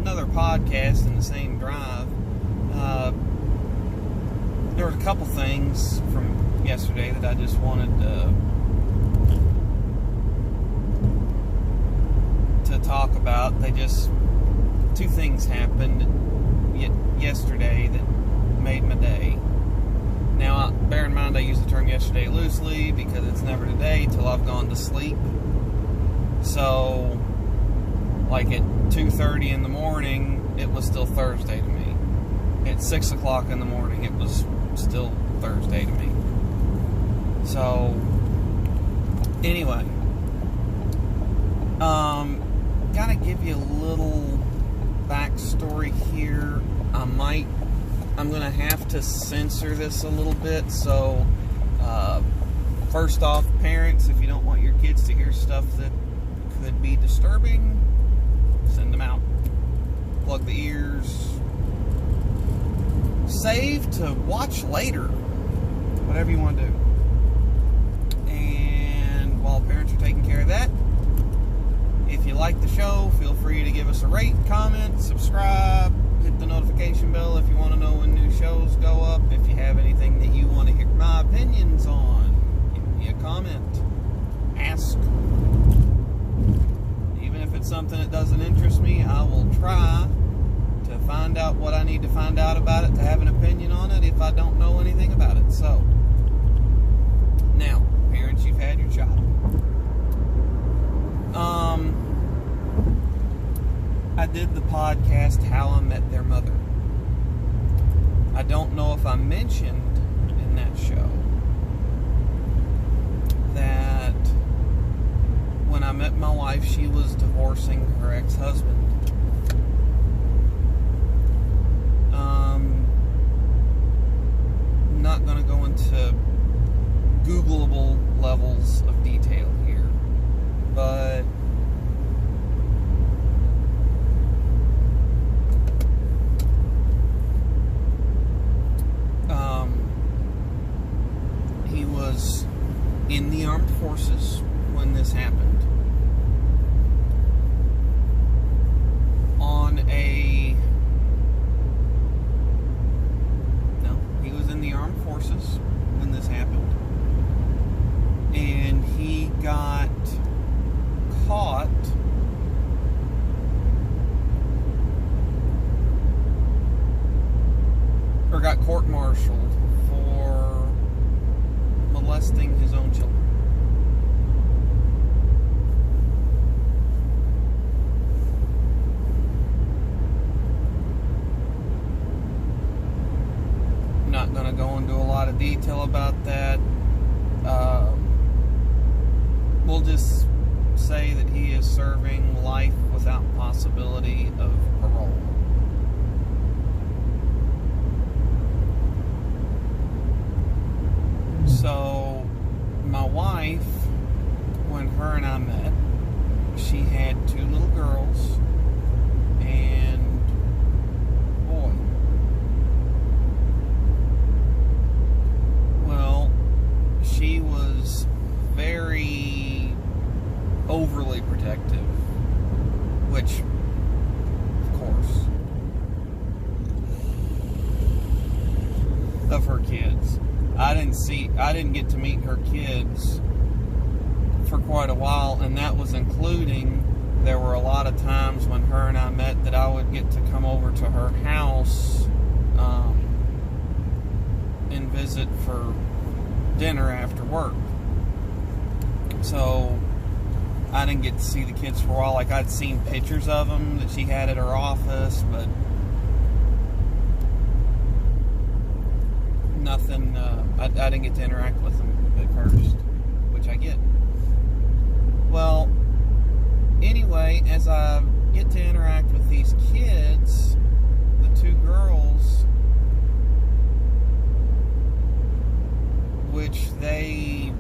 another podcast in the same drive. There were a couple things from yesterday that I just wanted to talk about. Two things happened yesterday that made my day. Now, bear in mind I use the term yesterday loosely because it's never today till I've gone to sleep. So, like at 2:30 in the morning, it was still Thursday to me. At 6 o'clock in the morning, it was still Thursday to me. So, anyway, gotta give you a little backstory here. I'm gonna have to censor this a little bit. So, first off, parents, if you don't want your kids to hear stuff that could be disturbing, send them out. Plug the ears. Save to watch later. Whatever you want to do. And while parents are taking care of that, if you like the show, feel free to give us a rate, comment, subscribe, hit the notification bell if you want to know when new shows go up. If you have anything that you want to hear my opinions on, give me a comment. Ask. Even if it's something that doesn't interest me, I will try to find out what I need to find out about it to have an opinion on it if I don't know anything about it. So, now, parents, you've had your child. I did the podcast, How I Met Their Mother. I don't know if I mentioned in that show that when I met my wife, she was divorcing her ex-husband. I'm not going to go into Googleable levels of detail here, but he was in the armed forces when this happened. He was in the armed forces when this happened. And he got caught or got court-martialed for molesting his own children. Not going to go into a lot of detail about that. We'll just say that he is serving life without possibility of parole. So, my wife, when her and I met, she had 2 little girls and a boy. Well, she was very overly protective, which, of course, of her kids. I didn't get to meet her kids for quite a while, and that was including, there were a lot of times when her and I met that I would get to come over to her house and visit for dinner after work. So I didn't get to see the kids for a while. Like, I'd seen pictures of them that she had at her office, but nothing, I didn't get to interact with them at first, which I get. Well, anyway, as I get to interact with these kids, the 2 girls, which they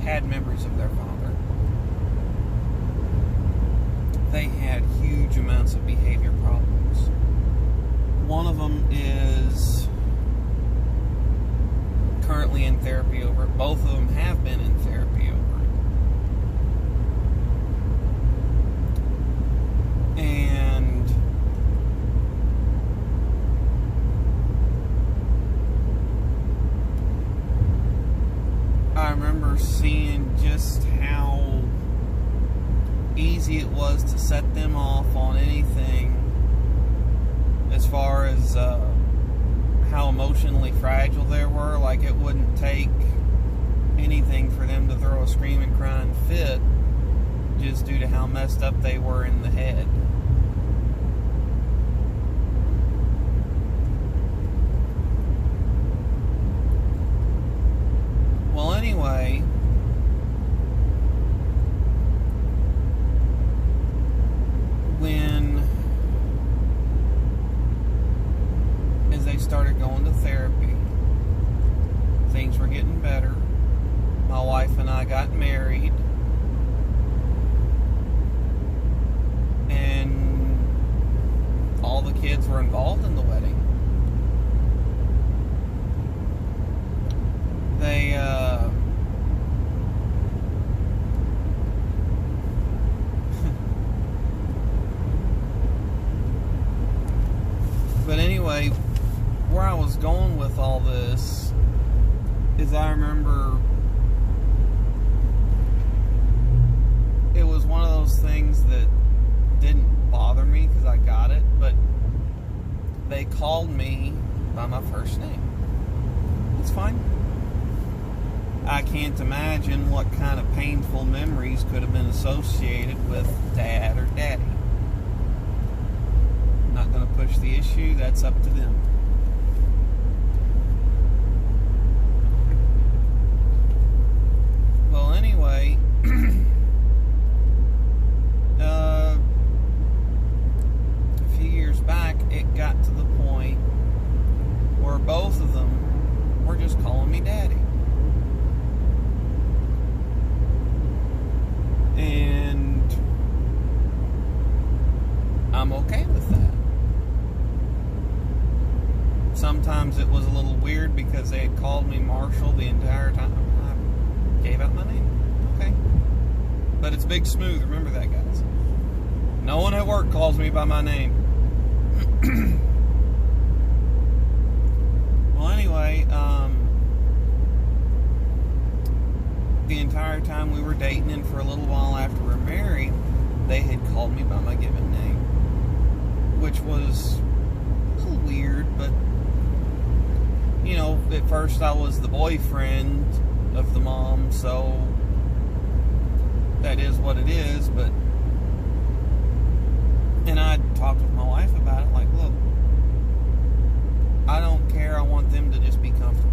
had memories of their father, they had huge amounts of behavior problems. One of them is currently in therapy over it. Both of them have been in therapy over it. And remember seeing just how easy it was to set them off on anything as far as how emotionally fragile they were. Like, it wouldn't take anything for them to throw a screaming, crying fit just due to how messed up they were in the head. Well, anyway, as they started going to therapy, things were getting better. My wife and I got married, and all the kids were involved in the wedding. But anyway, where I was going with all this is I remember it was one of those things that didn't bother me because I got it, but they called me by my first name. It's fine. I can't imagine what kind of painful memories could have been associated with Dad or Daddy. I'm not going to push the issue. That's up to them. Well, anyway, a few years back, it got to the point where both of them were just calling me Daddy. And I'm okay with that. Sometimes it was a little weird because they had called me Marshall the entire time. I gave out my name. Okay. But it's Big Smooth. Remember that, guys. No one at work calls me by my name. Well, anyway, the entire time we were dating and for a little while after we were married, they had called me by my given name, which was a little weird, but, you know, at first I was the boyfriend of the mom, so that is what it is. But, and I talked with my wife about it, like, look, I don't care, I want them to just be comfortable.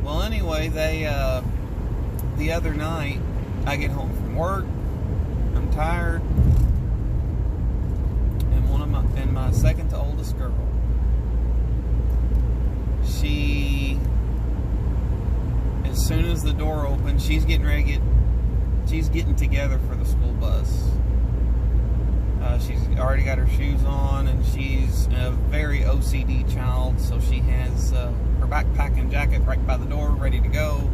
Well, anyway, the other night, I get home from work, I'm tired, and my second to oldest girl, she, as soon as the door opens, she's getting together for the school bus. She's already got her shoes on, and she's a very OCD child, so she has her backpack and jacket right by the door, ready to go.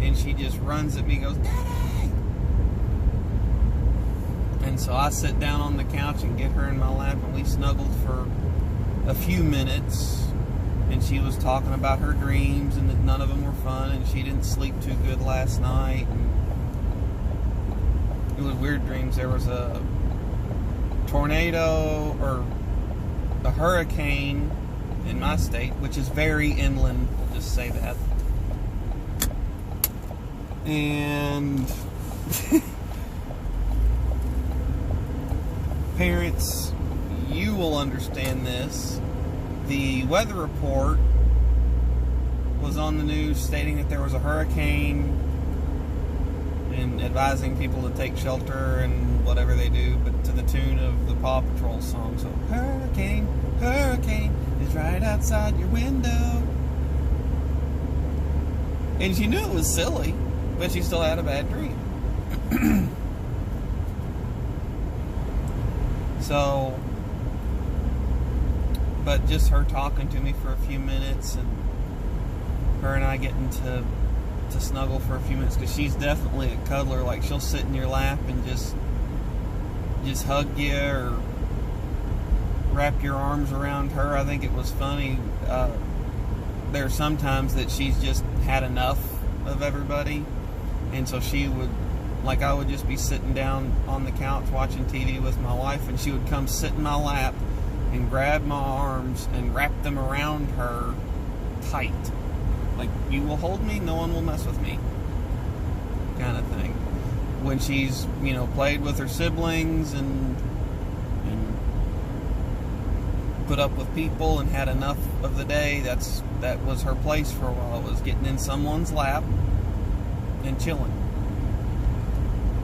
And she just runs at me, goes, "Daddy!" And so I sit down on the couch and get her in my lap, and we snuggled for a few minutes. And she was talking about her dreams, and that none of them were fun, and she didn't sleep too good last night. And it was weird dreams. There was a tornado or a hurricane in my state, which is very inland, we'll just say that. And parents, you will understand this. The weather report was on the news stating that there was a hurricane and advising people to take shelter and whatever they do, but to the tune of the Paw Patrol song. So, hurricane, hurricane is right outside your window. And she knew it was silly, but she still had a bad dream. So, but just her talking to me for a few minutes, and her and I getting to snuggle for a few minutes, because she's definitely a cuddler. Like, she'll sit in your lap and just hug you or wrap your arms around her. I think it was funny. there are some times that she's just had enough of everybody, and so she would, like, I would just be sitting down on the couch watching TV with my wife, and she would come sit in my lap and grab my arms and wrap them around her tight. Like, you will hold me, no one will mess with me, kind of thing. When she's, you know, played with her siblings and put up with people and had enough of the day, that was her place for a while. It was getting in someone's lap and chilling.